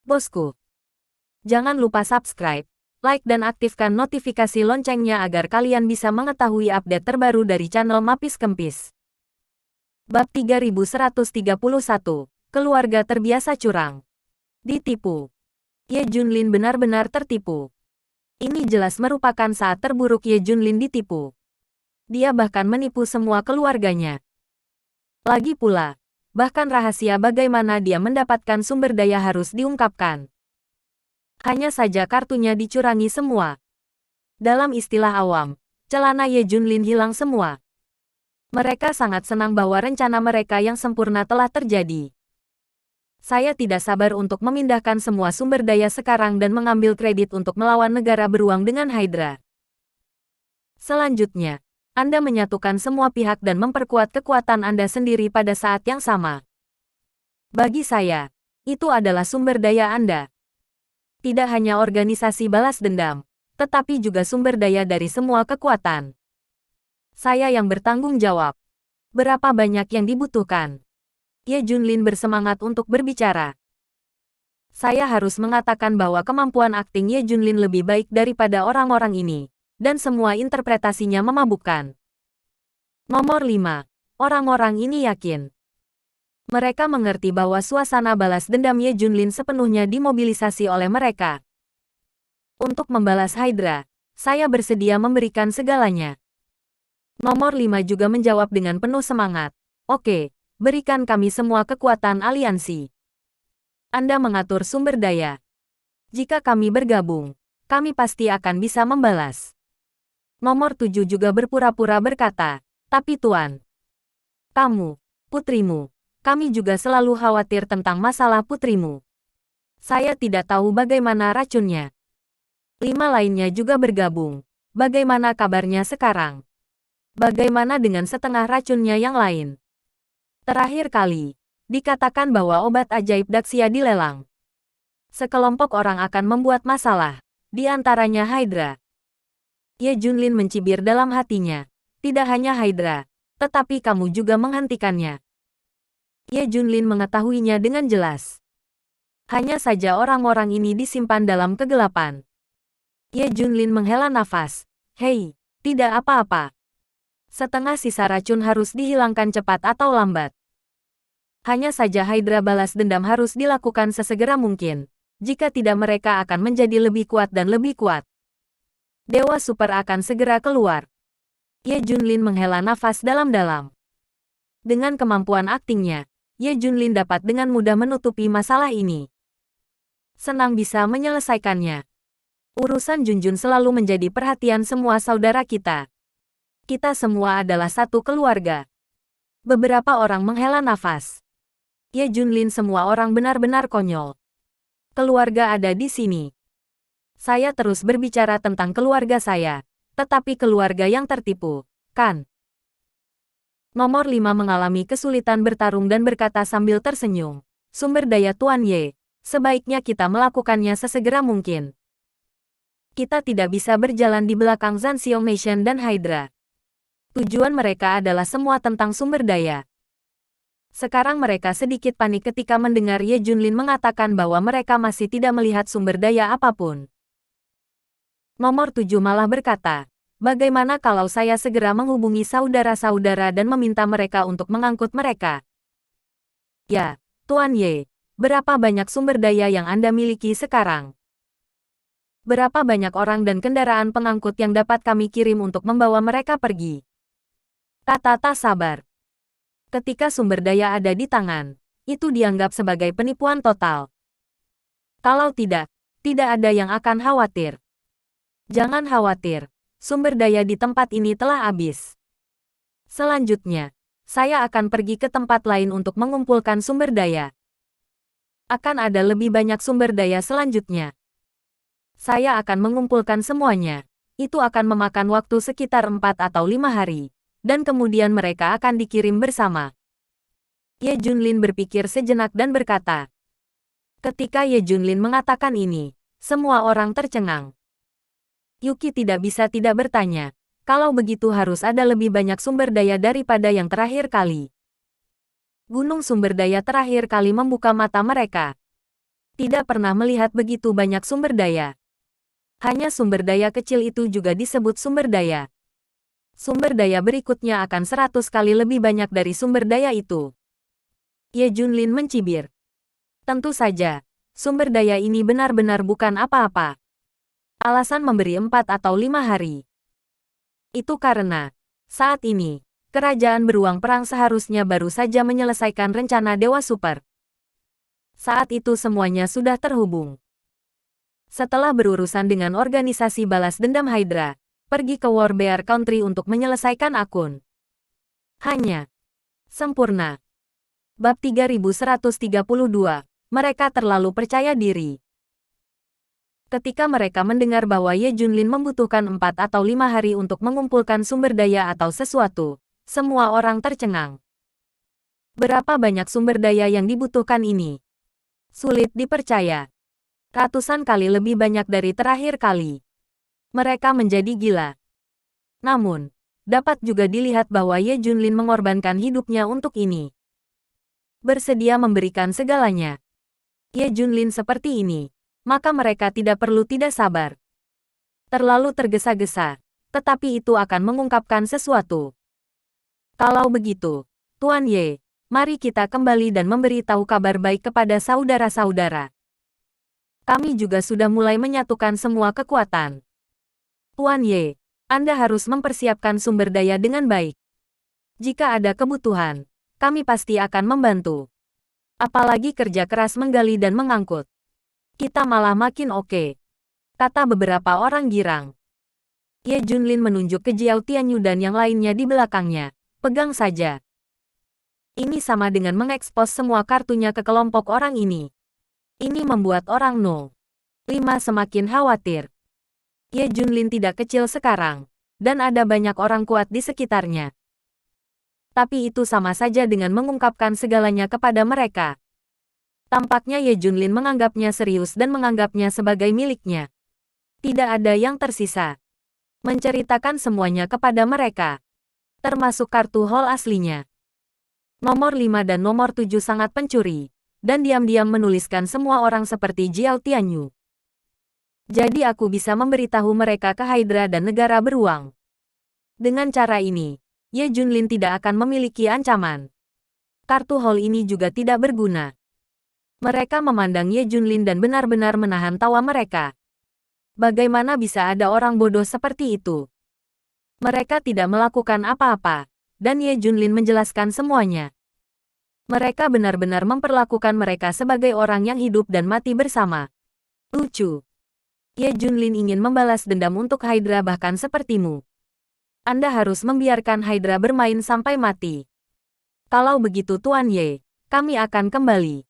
Bosku, jangan lupa subscribe, like dan aktifkan notifikasi loncengnya agar kalian bisa mengetahui update terbaru dari channel Mapis Kempis. Bab 3131, Keluarga Terbiasa Curang. Ditipu. Ye Junlin benar-benar tertipu. Ini jelas merupakan saat terburuk Ye Junlin ditipu. Dia bahkan menipu semua keluarganya. Lagi pula, bahkan rahasia bagaimana dia mendapatkan sumber daya harus diungkapkan. Hanya saja kartunya dicurangi semua. Dalam istilah awam, celana Ye Junlin hilang semua. Mereka sangat senang bahwa rencana mereka yang sempurna telah terjadi. Saya tidak sabar untuk memindahkan semua sumber daya sekarang dan mengambil kredit untuk melawan negara beruang dengan Hydra. Selanjutnya, Anda menyatukan semua pihak dan memperkuat kekuatan Anda sendiri pada saat yang sama. Bagi saya, itu adalah sumber daya Anda. Tidak hanya organisasi balas dendam, tetapi juga sumber daya dari semua kekuatan. Saya yang bertanggung jawab. Berapa banyak yang dibutuhkan? Ye Junlin bersemangat untuk berbicara. Saya harus mengatakan bahwa kemampuan akting Ye Junlin lebih baik daripada orang-orang ini, dan semua interpretasinya memabukkan. Nomor 5. Orang-orang ini yakin. Mereka mengerti bahwa suasana balas dendam Ye Junlin sepenuhnya dimobilisasi oleh mereka. Untuk membalas Hydra, saya bersedia memberikan segalanya. Nomor 5 juga menjawab dengan penuh semangat. Oke, berikan kami semua kekuatan aliansi. Anda mengatur sumber daya. Jika kami bergabung, kami pasti akan bisa membalas. Nomor 7 juga berpura-pura berkata, tapi Tuan, kamu, putrimu, kami juga selalu khawatir tentang masalah putrimu. Saya tidak tahu bagaimana racunnya. 5 lainnya juga bergabung. Bagaimana kabarnya sekarang? Bagaimana dengan setengah racunnya yang lain? Terakhir kali, dikatakan bahwa obat ajaib Daxia dilelang. Sekelompok orang akan membuat masalah, di antaranya Hydra. Ye Junlin mencibir dalam hatinya. Tidak hanya Hydra, tetapi kamu juga menghentikannya. Ye Junlin mengetahuinya dengan jelas. Hanya saja orang-orang ini disimpan dalam kegelapan. Ye Junlin menghela nafas. Hei, tidak apa-apa. Setengah sisa racun harus dihilangkan cepat atau lambat. Hanya saja Hydra balas dendam harus dilakukan sesegera mungkin. Jika tidak mereka akan menjadi lebih kuat dan lebih kuat. Dewa Super akan segera keluar. Ye Junlin menghela nafas dalam-dalam. Dengan kemampuan aktingnya, Ye Junlin dapat dengan mudah menutupi masalah ini. Senang bisa menyelesaikannya. Urusan Junjun selalu menjadi perhatian semua saudara kita. Kita semua adalah satu keluarga. Beberapa orang menghela nafas. Ye Junlin semua orang benar-benar konyol. Keluarga ada di sini. Saya terus berbicara tentang keluarga saya, tetapi keluarga yang tertipu, kan? Nomor 5 mengalami kesulitan bertarung dan berkata sambil tersenyum. Sumber daya Tuan Ye, sebaiknya kita melakukannya sesegera mungkin. Kita tidak bisa berjalan di belakang Zanxiong Nation dan Hydra. Tujuan mereka adalah semua tentang sumber daya. Sekarang mereka sedikit panik ketika mendengar Ye Junlin mengatakan bahwa mereka masih tidak melihat sumber daya apapun. Nomor 7 malah berkata, bagaimana kalau saya segera menghubungi saudara-saudara dan meminta mereka untuk mengangkut mereka? Ya, Tuan Ye, berapa banyak sumber daya yang Anda miliki sekarang? Berapa banyak orang dan kendaraan pengangkut yang dapat kami kirim untuk membawa mereka pergi? Kata tak sabar. Ketika sumber daya ada di tangan, itu dianggap sebagai penipuan total. Kalau tidak, tidak ada yang akan khawatir. Jangan khawatir, sumber daya di tempat ini telah habis. Selanjutnya, saya akan pergi ke tempat lain untuk mengumpulkan sumber daya. Akan ada lebih banyak sumber daya selanjutnya. Saya akan mengumpulkan semuanya. Itu akan memakan waktu sekitar 4 atau 5 hari. Dan kemudian mereka akan dikirim bersama. Ye Junlin berpikir sejenak dan berkata. Ketika Ye Junlin mengatakan ini, semua orang tercengang. Yuki tidak bisa tidak bertanya, kalau begitu harus ada lebih banyak sumber daya daripada yang terakhir kali. Gunung sumber daya terakhir kali membuka mata mereka. Tidak pernah melihat begitu banyak sumber daya. Hanya sumber daya kecil itu juga disebut sumber daya. Sumber daya berikutnya akan 100 kali lebih banyak dari sumber daya itu. Ye Junlin mencibir. Tentu saja, sumber daya ini benar-benar bukan apa-apa. Alasan memberi 4 atau 5 hari. Itu karena, saat ini, kerajaan beruang perang seharusnya baru saja menyelesaikan rencana Dewa Super. Saat itu semuanya sudah terhubung. Setelah berurusan dengan organisasi balas dendam Hydra, pergi ke War Bear Country untuk menyelesaikan akun. Hanya. Sempurna. Bab 3132. Mereka terlalu percaya diri. Ketika mereka mendengar bahwa Ye Junlin membutuhkan 4 atau 5 hari untuk mengumpulkan sumber daya atau sesuatu, semua orang tercengang. Berapa banyak sumber daya yang dibutuhkan ini? Sulit dipercaya. Ratusan kali lebih banyak dari terakhir kali. Mereka menjadi gila. Namun, dapat juga dilihat bahwa Ye Junlin mengorbankan hidupnya untuk ini. Bersedia memberikan segalanya. Ye Junlin seperti ini, maka mereka tidak perlu tidak sabar. Terlalu tergesa-gesa, tetapi itu akan mengungkapkan sesuatu. Kalau begitu, Tuan Ye, mari kita kembali dan memberitahu kabar baik kepada saudara-saudara. Kami juga sudah mulai menyatukan semua kekuatan. Tuan Ye, Anda harus mempersiapkan sumber daya dengan baik. Jika ada kebutuhan, kami pasti akan membantu. Apalagi kerja keras menggali dan mengangkut. Kita malah makin oke, kata beberapa orang girang. Ye Junlin menunjuk ke Jiao Tianyu dan yang lainnya di belakangnya. Pegang saja. Ini sama dengan mengekspos semua kartunya ke kelompok orang ini. Ini membuat orang 05 semakin khawatir. Ye Junlin tidak kecil sekarang, dan ada banyak orang kuat di sekitarnya. Tapi itu sama saja dengan mengungkapkan segalanya kepada mereka. Tampaknya Ye Junlin menganggapnya serius dan menganggapnya sebagai miliknya. Tidak ada yang tersisa. Menceritakan semuanya kepada mereka. Termasuk kartu hall aslinya. Nomor 5 dan nomor 7 sangat pencuri, dan diam-diam menuliskan semua orang seperti Jiao Tianyu. Jadi aku bisa memberitahu mereka ke Hydra dan negara beruang. Dengan cara ini, Ye Junlin tidak akan memiliki ancaman. Kartu hall ini juga tidak berguna. Mereka memandang Ye Junlin dan benar-benar menahan tawa mereka. Bagaimana bisa ada orang bodoh seperti itu? Mereka tidak melakukan apa-apa, dan Ye Junlin menjelaskan semuanya. Mereka benar-benar memperlakukan mereka sebagai orang yang hidup dan mati bersama. Lucu. Ye Junlin ingin membalas dendam untuk Hydra bahkan sepertimu. Anda harus membiarkan Hydra bermain sampai mati. Kalau begitu Tuan Ye, kami akan kembali.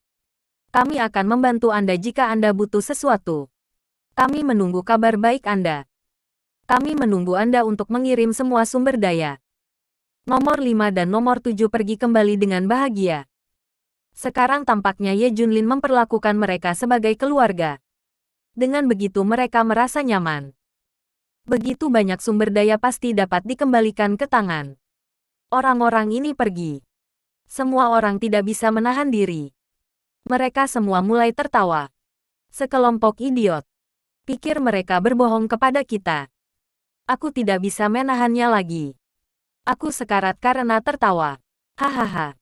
Kami akan membantu Anda jika Anda butuh sesuatu. Kami menunggu kabar baik Anda. Kami menunggu Anda untuk mengirim semua sumber daya. Nomor 5 dan nomor 7 pergi kembali dengan bahagia. Sekarang tampaknya Ye Junlin memperlakukan mereka sebagai keluarga. Dengan begitu mereka merasa nyaman. Begitu banyak sumber daya pasti dapat dikembalikan ke tangan. Orang-orang ini pergi. Semua orang tidak bisa menahan diri. Mereka semua mulai tertawa. Sekelompok idiot. Pikir mereka berbohong kepada kita. Aku tidak bisa menahannya lagi. Aku sekarat karena tertawa. Hahaha.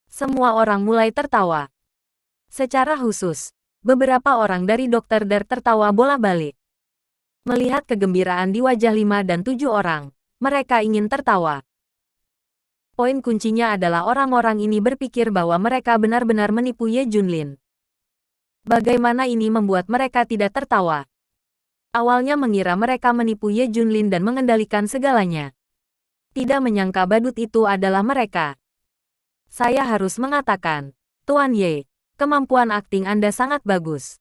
Semua orang mulai tertawa. Secara khusus, beberapa orang dari Dr. Dar tertawa bola-balik. Melihat kegembiraan di wajah 5 dan 7 orang, mereka ingin tertawa. Poin kuncinya adalah orang-orang ini berpikir bahwa mereka benar-benar menipu Ye Junlin. Bagaimana ini membuat mereka tidak tertawa? Awalnya mengira mereka menipu Ye Junlin dan mengendalikan segalanya. Tidak menyangka badut itu adalah mereka. Saya harus mengatakan, Tuan Ye, kemampuan akting Anda sangat bagus.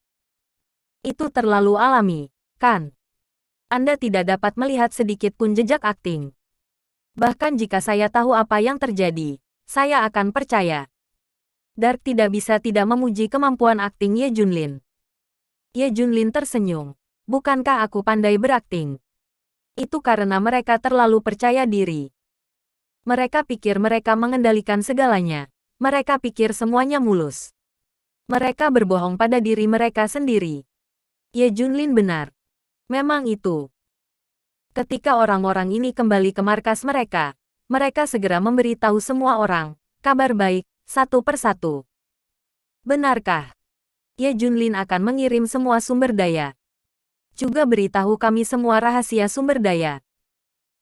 Itu terlalu alami, kan? Anda tidak dapat melihat sedikit pun jejak akting. Bahkan jika saya tahu apa yang terjadi, saya akan percaya. Dark tidak bisa tidak memuji kemampuan akting Ye Junlin. Ye Junlin tersenyum. Bukankah aku pandai berakting? Itu karena mereka terlalu percaya diri. Mereka pikir mereka mengendalikan segalanya. Mereka pikir semuanya mulus. Mereka berbohong pada diri mereka sendiri. Ye Junlin benar. Memang itu. Ketika orang-orang ini kembali ke markas mereka, mereka segera memberitahu semua orang kabar baik, satu persatu. Benarkah? Ye Junlin akan mengirim semua sumber daya. Juga beritahu kami semua rahasia sumber daya.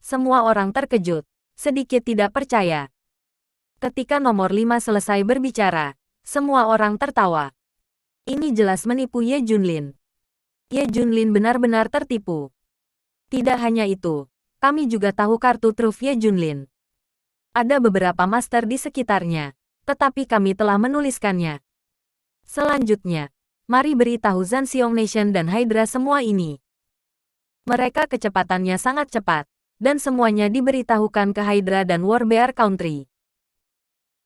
Semua orang terkejut, sedikit tidak percaya. Ketika nomor 5 selesai berbicara, semua orang tertawa. Ini jelas menipu Ye Junlin. Ye Junlin benar-benar tertipu. Tidak hanya itu, kami juga tahu kartu truf Ye Junlin. Ada beberapa master di sekitarnya, tetapi kami telah menuliskannya. Selanjutnya, mari beritahu Zanxiong Nation dan Hydra semua ini. Mereka kecepatannya sangat cepat, dan semuanya diberitahukan ke Hydra dan Warbear Country.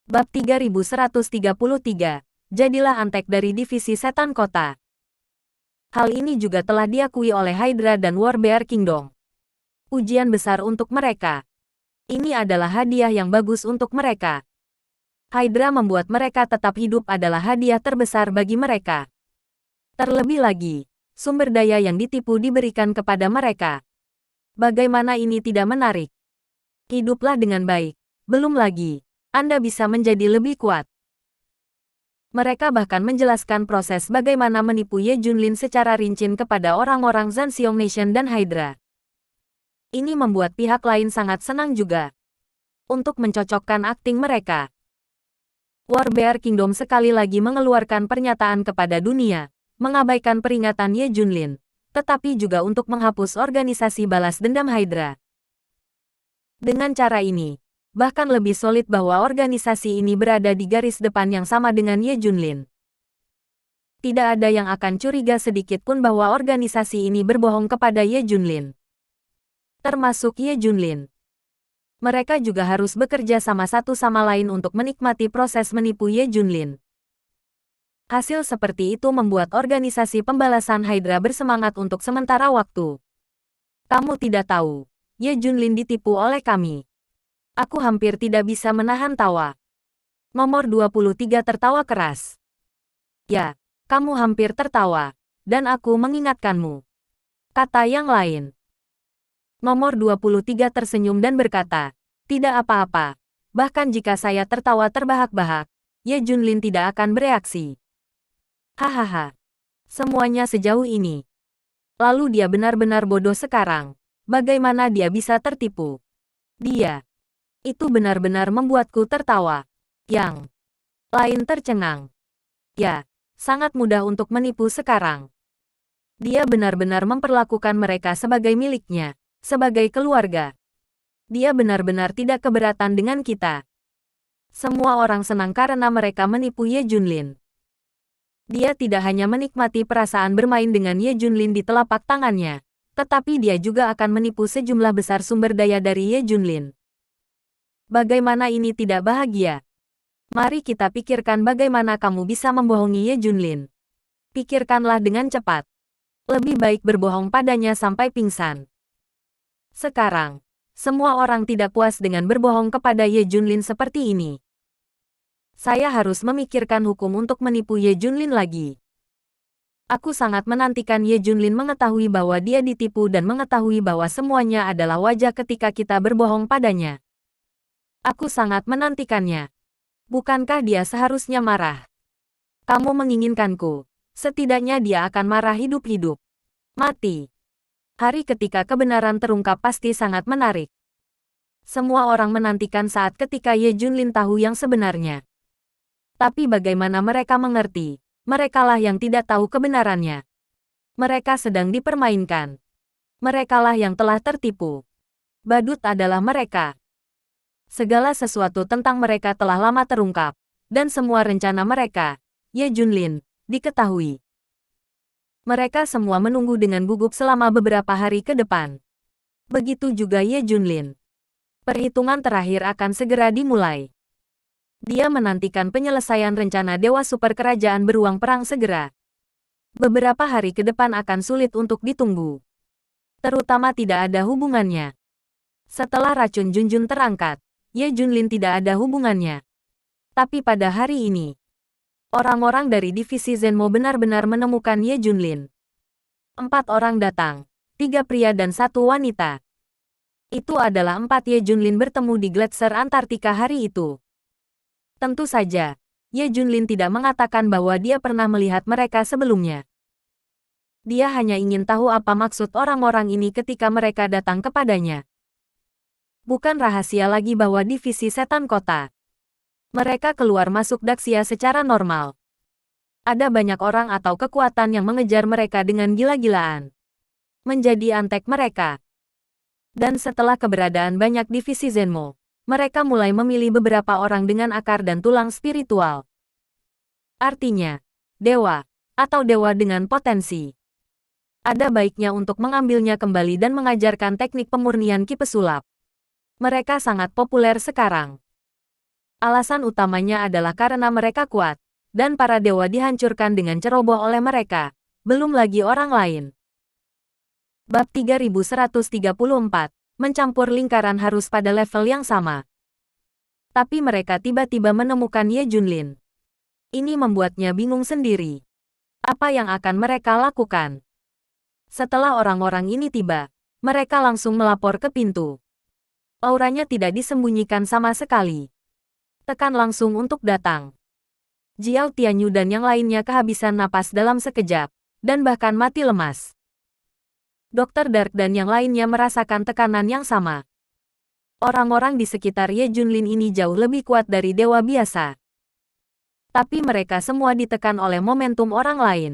Bab 3133, jadilah antek dari divisi setan kota. Hal ini juga telah diakui oleh Hydra dan Warbear Kingdom. Ujian besar untuk mereka. Ini adalah hadiah yang bagus untuk mereka. Hydra membuat mereka tetap hidup adalah hadiah terbesar bagi mereka. Terlebih lagi, sumber daya yang ditipu diberikan kepada mereka. Bagaimana ini tidak menarik? Hiduplah dengan baik. Belum lagi, Anda bisa menjadi lebih kuat. Mereka bahkan menjelaskan proses bagaimana menipu Ye Junlin secara rinci kepada orang-orang Zanxiong Nation dan Hydra. Ini membuat pihak lain sangat senang juga. Untuk mencocokkan akting mereka, Warbear Kingdom sekali lagi mengeluarkan pernyataan kepada dunia, mengabaikan peringatan Ye Junlin, tetapi juga untuk menghapus organisasi balas dendam Hydra. Dengan cara ini, bahkan lebih solid bahwa organisasi ini berada di garis depan yang sama dengan Ye Junlin. Tidak ada yang akan curiga sedikit pun bahwa organisasi ini berbohong kepada Ye Junlin. Termasuk Ye Junlin. Mereka juga harus bekerja sama satu sama lain untuk menikmati proses menipu Ye Junlin. Hasil seperti itu membuat organisasi pembalasan Hydra bersemangat untuk sementara waktu. Kamu tidak tahu, Ye Junlin ditipu oleh kami. Aku hampir tidak bisa menahan tawa. Nomor 23 tertawa keras. Ya, kamu hampir tertawa, dan aku mengingatkanmu. Kata yang lain. Nomor 23 tersenyum dan berkata, tidak apa-apa. Bahkan jika saya tertawa terbahak-bahak, Ye Junlin tidak akan bereaksi. Hahaha. Semuanya sejauh ini. Lalu dia benar-benar bodoh sekarang. Bagaimana dia bisa tertipu? Dia. Itu benar-benar membuatku tertawa. Yang lain tercengang. Ya, sangat mudah untuk menipu sekarang. Dia benar-benar memperlakukan mereka sebagai miliknya, sebagai keluarga. Dia benar-benar tidak keberatan dengan kita. Semua orang senang karena mereka menipu Ye Junlin. Dia tidak hanya menikmati perasaan bermain dengan Ye Junlin di telapak tangannya, tetapi dia juga akan menipu sejumlah besar sumber daya dari Ye Junlin. Bagaimana ini tidak bahagia? Mari kita pikirkan bagaimana kamu bisa membohongi Ye Junlin. Pikirkanlah dengan cepat. Lebih baik berbohong padanya sampai pingsan. Sekarang, semua orang tidak puas dengan berbohong kepada Ye Junlin seperti ini. Saya harus memikirkan hukum untuk menipu Ye Junlin lagi. Aku sangat menantikan Ye Junlin mengetahui bahwa dia ditipu dan mengetahui bahwa semuanya adalah wajah ketika kita berbohong padanya. Aku sangat menantikannya. Bukankah dia seharusnya marah? Kamu menginginkanku. Setidaknya dia akan marah hidup-hidup. Mati. Hari ketika kebenaran terungkap pasti sangat menarik. Semua orang menantikan saat ketika Ye Junlin tahu yang sebenarnya. Tapi bagaimana mereka mengerti? Merekalah yang tidak tahu kebenarannya. Mereka sedang dipermainkan. Merekalah yang telah tertipu. Badut adalah mereka. Segala sesuatu tentang mereka telah lama terungkap, dan semua rencana mereka, Ye Junlin, diketahui. Mereka semua menunggu dengan gugup selama beberapa hari ke depan. Begitu juga Ye Junlin. Perhitungan terakhir akan segera dimulai. Dia menantikan penyelesaian rencana Dewa Super Kerajaan Beruang Perang segera. Beberapa hari ke depan akan sulit untuk ditunggu. Terutama tidak ada hubungannya. Setelah racun Junjun terangkat, Ye Junlin tidak ada hubungannya. Tapi pada hari ini, Orang-orang dari divisi Zenmo benar-benar menemukan Ye Junlin. 4 orang datang, 3 pria dan 1 wanita. Itu adalah 4 Ye Junlin bertemu di Gletser Antartika hari itu. Tentu saja, Ye Junlin tidak mengatakan bahwa dia pernah melihat mereka sebelumnya. Dia hanya ingin tahu apa maksud orang-orang ini ketika mereka datang kepadanya. Bukan rahasia lagi bahwa divisi setan kota. Mereka keluar masuk Daxia secara normal. Ada banyak orang atau kekuatan yang mengejar mereka dengan gila-gilaan. Menjadi antek mereka. Dan setelah keberadaan banyak divisi Zenmo, mereka mulai memilih beberapa orang dengan akar dan tulang spiritual. Artinya, dewa, atau dewa dengan potensi. Ada baiknya untuk mengambilnya kembali dan mengajarkan teknik pemurnian ki pesulap. Mereka sangat populer sekarang. Alasan utamanya adalah karena mereka kuat, dan para dewa dihancurkan dengan ceroboh oleh mereka, belum lagi orang lain. Bab 3134, mencampur lingkaran harus pada level yang sama. Tapi mereka tiba-tiba menemukan Ye Junlin. Ini membuatnya bingung sendiri. Apa yang akan mereka lakukan? Setelah orang-orang ini tiba, mereka langsung melapor ke pintu. Auranya tidak disembunyikan sama sekali. Tekan langsung untuk datang. Jiao Tianyu dan yang lainnya kehabisan napas dalam sekejap, dan bahkan mati lemas. Dr. Dark dan yang lainnya merasakan tekanan yang sama. Orang-orang di sekitar Ye Junlin ini jauh lebih kuat dari dewa biasa. Tapi mereka semua ditekan oleh momentum orang lain.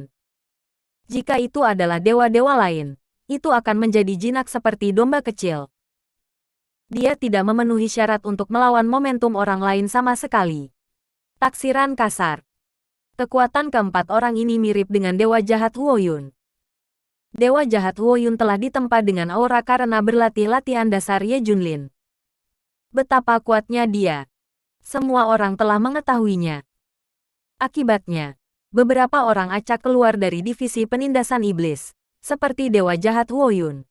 Jika itu adalah dewa-dewa lain, itu akan menjadi jinak seperti domba kecil. Dia tidak memenuhi syarat untuk melawan momentum orang lain sama sekali. Taksiran kasar. Kekuatan keempat orang ini mirip dengan Dewa Jahat Huoyun. Dewa Jahat Huoyun telah ditempa dengan aura karena berlatih latihan dasar Ye Junlin. Betapa kuatnya dia. Semua orang telah mengetahuinya. Akibatnya, beberapa orang acak keluar dari divisi penindasan iblis, seperti Dewa Jahat Huoyun.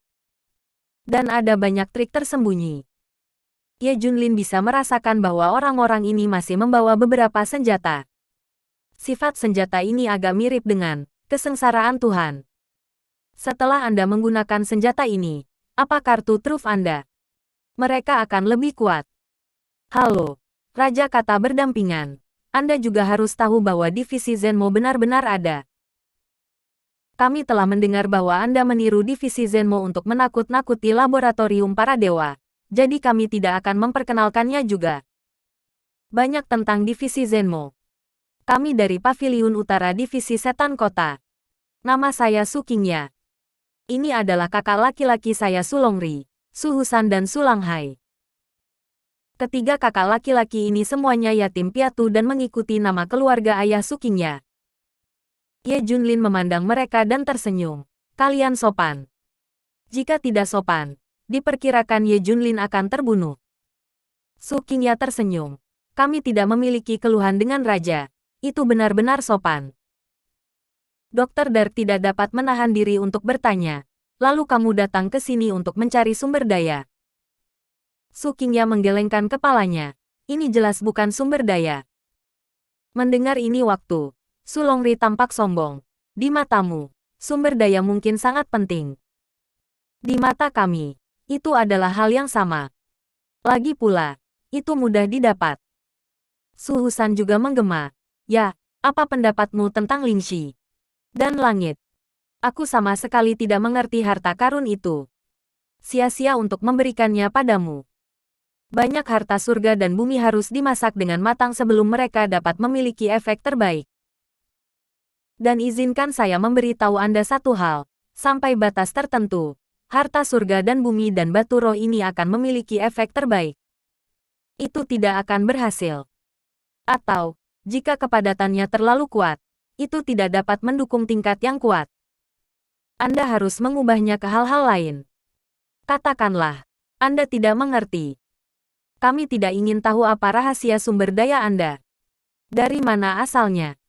Dan ada banyak trik tersembunyi. Ye Junlin bisa merasakan bahwa orang-orang ini masih membawa beberapa senjata. Sifat senjata ini agak mirip dengan kesengsaraan Tuhan. Setelah Anda menggunakan senjata ini, apa kartu truf Anda? Mereka akan lebih kuat. Halo, Raja kata berdampingan. Anda juga harus tahu bahwa divisi Zenmo benar-benar ada. Kami telah mendengar bahwa Anda meniru divisi Zenmo untuk menakut-nakuti laboratorium para dewa. Jadi kami tidak akan memperkenalkannya juga. Banyak tentang divisi Zenmo. Kami dari Paviliun Utara Divisi Setan Kota. Nama saya Su Qingya. Ini adalah kakak laki-laki saya Sulongri, Su Husan dan Su Langhai. Ketiga kakak laki-laki ini semuanya yatim piatu dan mengikuti nama keluarga ayah Su Qingya. Ye Junlin memandang mereka dan tersenyum. Kalian sopan. Jika tidak sopan, diperkirakan Ye Junlin akan terbunuh. Su Qingya tersenyum. Kami tidak memiliki keluhan dengan raja. Itu benar-benar sopan. Dr. Dark tidak dapat menahan diri untuk bertanya. Lalu kamu datang ke sini untuk mencari sumber daya. Su Qingya menggelengkan kepalanya. Ini jelas bukan sumber daya. Mendengar ini waktu, Su Longri tampak sombong. Di matamu, sumber daya mungkin sangat penting. Di mata kami, itu adalah hal yang sama. Lagi pula, itu mudah didapat. Su Husan juga menggema. Ya, apa pendapatmu tentang Lingxi? Dan langit? Aku sama sekali tidak mengerti harta karun itu. Sia-sia untuk memberikannya padamu. Banyak harta surga dan bumi harus dimasak dengan matang sebelum mereka dapat memiliki efek terbaik. Dan izinkan saya memberitahu Anda satu hal. Sampai batas tertentu, harta surga dan bumi dan batu roh ini akan memiliki efek terbaik. Itu tidak akan berhasil. Atau, jika kepadatannya terlalu kuat, itu tidak dapat mendukung tingkat yang kuat. Anda harus mengubahnya ke hal-hal lain. Katakanlah, Anda tidak mengerti. Kami tidak ingin tahu apa rahasia sumber daya Anda. Dari mana asalnya?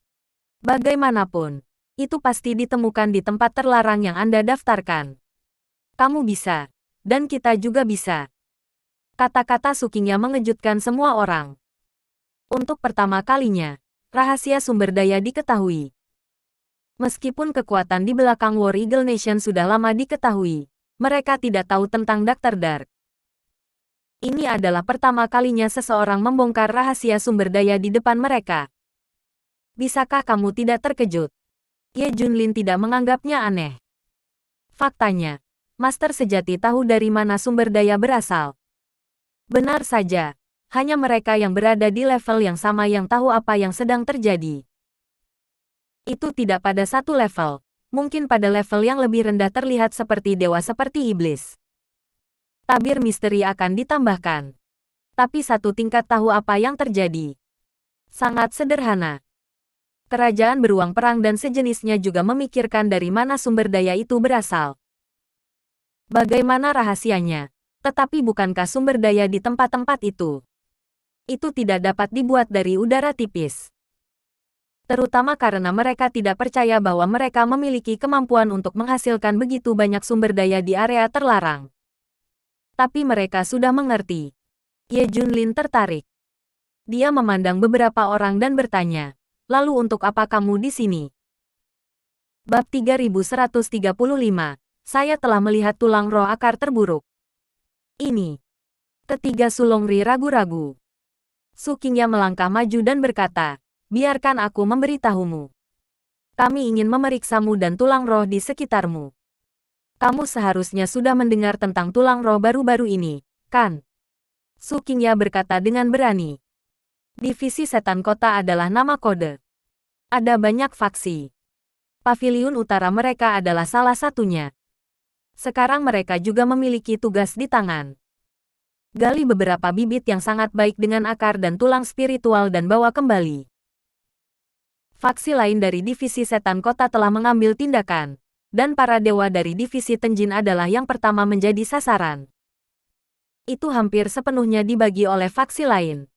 Bagaimanapun, itu pasti ditemukan di tempat terlarang yang Anda daftarkan. Kamu bisa, dan kita juga bisa. Kata-kata Su Qingya mengejutkan semua orang. Untuk pertama kalinya, rahasia sumber daya diketahui. Meskipun kekuatan di belakang War Eagle Nation sudah lama diketahui, mereka tidak tahu tentang Dr. Dark. Ini adalah pertama kalinya seseorang membongkar rahasia sumber daya di depan mereka. Bisakah kamu tidak terkejut? Ye Junlin tidak menganggapnya aneh. Faktanya, Master sejati tahu dari mana sumber daya berasal. Benar saja, hanya mereka yang berada di level yang sama yang tahu apa yang sedang terjadi. Itu tidak pada satu level, mungkin pada level yang lebih rendah terlihat seperti dewa seperti iblis. Tabir misteri akan ditambahkan. Tapi satu tingkat tahu apa yang terjadi. Sangat sederhana. Kerajaan beruang perang dan sejenisnya juga memikirkan dari mana sumber daya itu berasal. Bagaimana rahasianya? Tetapi bukankah sumber daya di tempat-tempat itu? Itu tidak dapat dibuat dari udara tipis. Terutama karena mereka tidak percaya bahwa mereka memiliki kemampuan untuk menghasilkan begitu banyak sumber daya di area terlarang. Tapi mereka sudah mengerti. Ye Junlin tertarik. Dia memandang beberapa orang dan bertanya, lalu untuk apa kamu di sini? Bab 3135. Saya telah melihat tulang roh akar terburuk. Ini. Ketiga Sulongri ragu-ragu. Su Qingya melangkah maju dan berkata, biarkan aku memberitahumu. Kami ingin memeriksamu dan tulang roh di sekitarmu. Kamu seharusnya sudah mendengar tentang tulang roh baru-baru ini, kan? Su Qingya berkata dengan berani. Divisi Setan Kota adalah nama kode. Ada banyak faksi. Paviliun utara mereka adalah salah satunya. Sekarang mereka juga memiliki tugas di tangan. Gali beberapa bibit yang sangat baik dengan akar dan tulang spiritual dan bawa kembali. Faksi lain dari divisi Setan Kota telah mengambil tindakan. Dan para dewa dari divisi Tenjin adalah yang pertama menjadi sasaran. Itu hampir sepenuhnya dibagi oleh faksi lain.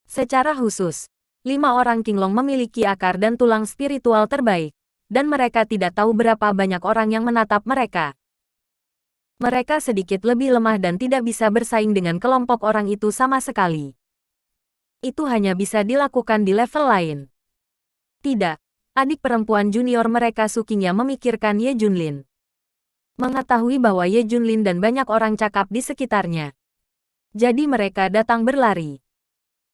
Secara khusus, 5 orang Qinglong memiliki akar dan tulang spiritual terbaik, dan mereka tidak tahu berapa banyak orang yang menatap mereka. Mereka sedikit lebih lemah dan tidak bisa bersaing dengan kelompok orang itu sama sekali. Itu hanya bisa dilakukan di level lain. Tidak. Adik perempuan junior mereka Su Qingya memikirkan Ye Junlin. Mengetahui bahwa Ye Junlin dan banyak orang cakap di sekitarnya. Jadi mereka datang berlari.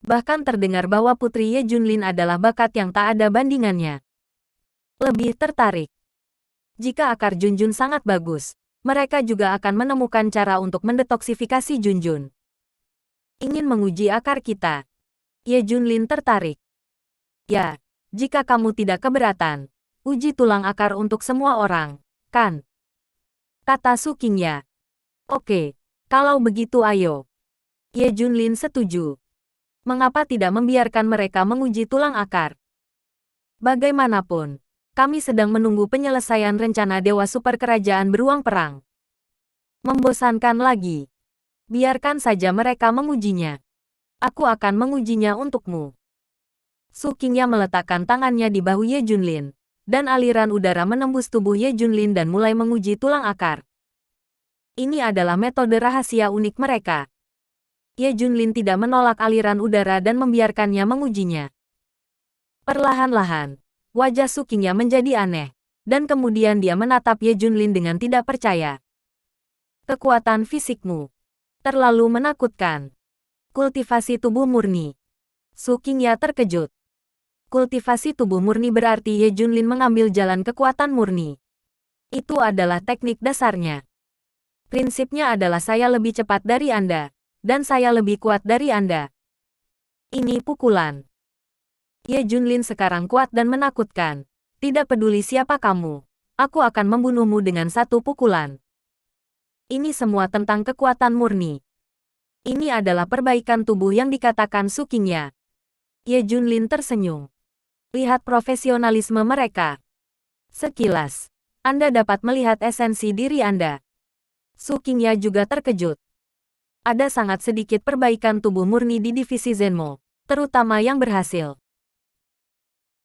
Bahkan terdengar bahwa putri Ye Junlin adalah bakat yang tak ada bandingannya. Lebih tertarik. Jika akar Junjun sangat bagus, mereka juga akan menemukan cara untuk mendetoksifikasi Junjun. Ingin menguji akar kita. Ye Junlin tertarik. Ya. Jika kamu tidak keberatan, uji tulang akar untuk semua orang, kan? Kata Su Qingya. Oke, kalau begitu ayo. Ye Junlin setuju. Mengapa tidak membiarkan mereka menguji tulang akar? Bagaimanapun, kami sedang menunggu penyelesaian rencana Dewa Super Kerajaan Beruang Perang. Membosankan lagi. Biarkan saja mereka mengujinya. Aku akan mengujinya untukmu. Su Qingya meletakkan tangannya di bahu Ye Junlin, dan aliran udara menembus tubuh Ye Junlin dan mulai menguji tulang akar. Ini adalah metode rahasia unik mereka. Ye Junlin tidak menolak aliran udara dan membiarkannya mengujinya. Perlahan-lahan, wajah Su Qingya menjadi aneh, dan kemudian dia menatap Ye Junlin dengan tidak percaya. Kekuatan fisikmu terlalu menakutkan. Kultivasi tubuh murni. Su Qingya terkejut. Kultivasi tubuh murni berarti Ye Junlin mengambil jalan kekuatan murni. Itu adalah teknik dasarnya. Prinsipnya adalah saya lebih cepat dari Anda, dan saya lebih kuat dari Anda. Ini pukulan. Ye Junlin sekarang kuat dan menakutkan. Tidak peduli siapa kamu, aku akan membunuhmu dengan satu pukulan. Ini semua tentang kekuatan murni. Ini adalah perbaikan tubuh yang dikatakan Su Qingya. Ye Junlin tersenyum. Lihat profesionalisme mereka. Sekilas, Anda dapat melihat esensi diri Anda. Su Qingya juga terkejut. Ada sangat sedikit perbaikan tubuh murni di divisi Zenmo, terutama yang berhasil.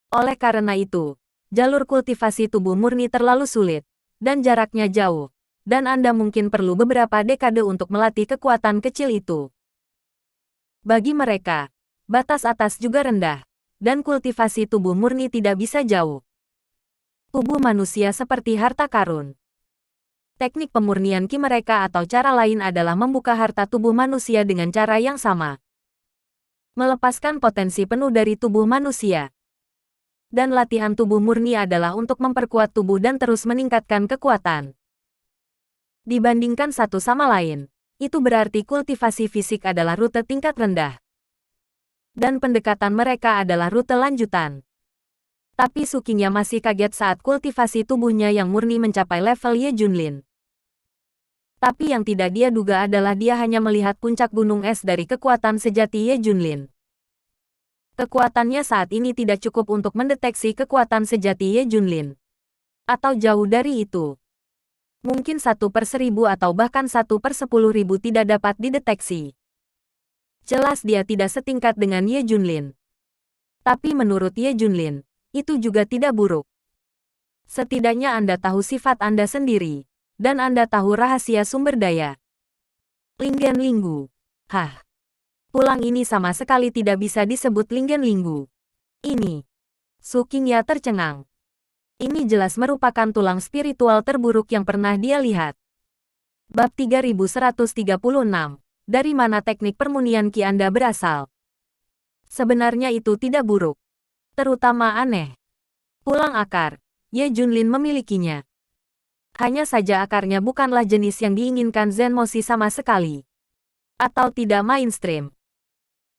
Oleh karena itu, jalur kultivasi tubuh murni terlalu sulit, dan jaraknya jauh, dan Anda mungkin perlu beberapa dekade untuk melatih kekuatan kecil itu. Bagi mereka, batas atas juga rendah. dan kultivasi tubuh murni tidak bisa jauh. Tubuh manusia seperti harta karun. Teknik pemurnian Qi mereka atau cara lain adalah membuka harta tubuh manusia dengan cara yang sama. Melepaskan potensi penuh dari tubuh manusia. Dan latihan tubuh murni adalah untuk memperkuat tubuh dan terus meningkatkan kekuatan. Dibandingkan satu sama lain, itu berarti kultivasi fisik adalah rute tingkat rendah. Dan pendekatan mereka adalah rute lanjutan. Tapi Suqinya masih kaget saat kultivasi tubuhnya yang murni mencapai level Ye Junlin. Tapi yang tidak dia duga adalah dia hanya melihat puncak gunung es dari kekuatan sejati Ye Junlin. Kekuatannya saat ini tidak cukup untuk mendeteksi kekuatan sejati Ye Junlin. Atau jauh dari itu. Mungkin 1/1000 atau bahkan 1/10.000 tidak dapat dideteksi. Jelas dia tidak setingkat dengan Ye Junlin. Tapi menurut Ye Junlin, itu juga tidak buruk. Setidaknya Anda tahu sifat Anda sendiri, dan Anda tahu rahasia sumber daya. Linggen Linggu. Hah. Tulang ini sama sekali tidak bisa disebut Linggen Linggu. Ini. Suqinya tercengang. Ini jelas merupakan tulang spiritual terburuk yang pernah dia lihat. Bab 3136. Dari mana teknik permunian Qi Anda berasal? Sebenarnya itu tidak buruk. Terutama aneh. Tulang akar, Ye Junlin memilikinya. Hanya saja akarnya bukanlah jenis yang diinginkan Zen Moshi sama sekali. Atau tidak mainstream.